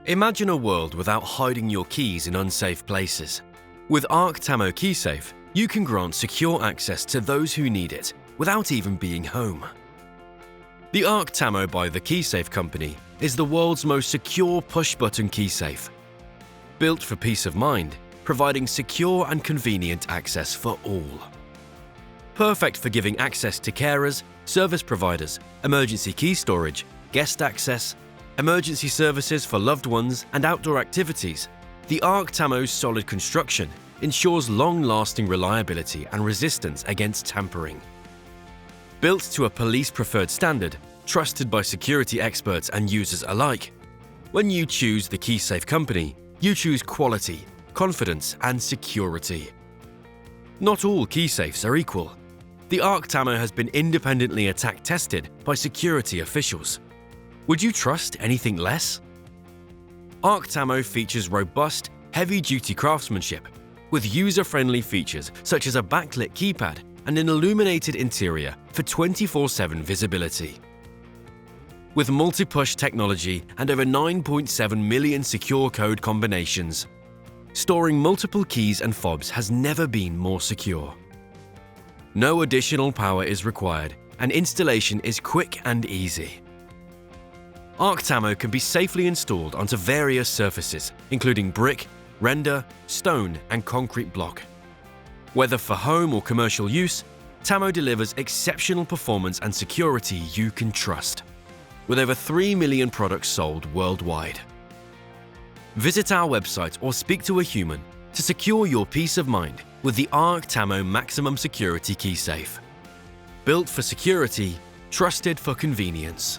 Imagine a world without hiding your keys in unsafe places. With ark Tamo KeySafe, you can grant secure access to those who need it without even being home. The ark Tamo by the KeySafe company is the world's most secure push-button keysafe. Built for peace of mind, providing secure and convenient access for all. Perfect for giving access to carers, service providers, emergency key storage, guest access, emergency services for loved ones and outdoor activities, the ark Tamo's solid construction ensures long-lasting reliability and resistance against tampering. Built to a police-preferred standard, trusted by security experts and users alike, when you choose the KeySafe company, you choose quality, confidence and security. Not all keysafes are equal. The ark Tamo has been independently attack-tested by security officials. Would you trust anything less? ark Tamo features robust, heavy-duty craftsmanship with user-friendly features such as a backlit keypad and an illuminated interior for 24/7 visibility. With multi-push technology and over 9.7 million secure code combinations, storing multiple keys and fobs has never been more secure. No additional power is required, and installation is quick and easy. ark Tamo can be safely installed onto various surfaces, including brick, render, stone, and concrete block. Whether for home or commercial use, Tamo delivers exceptional performance and security you can trust, with over 3 million products sold worldwide. Visit our website or speak to a human to secure your peace of mind with the ark Tamo Maximum Security KeySafe. Built for security, trusted for convenience.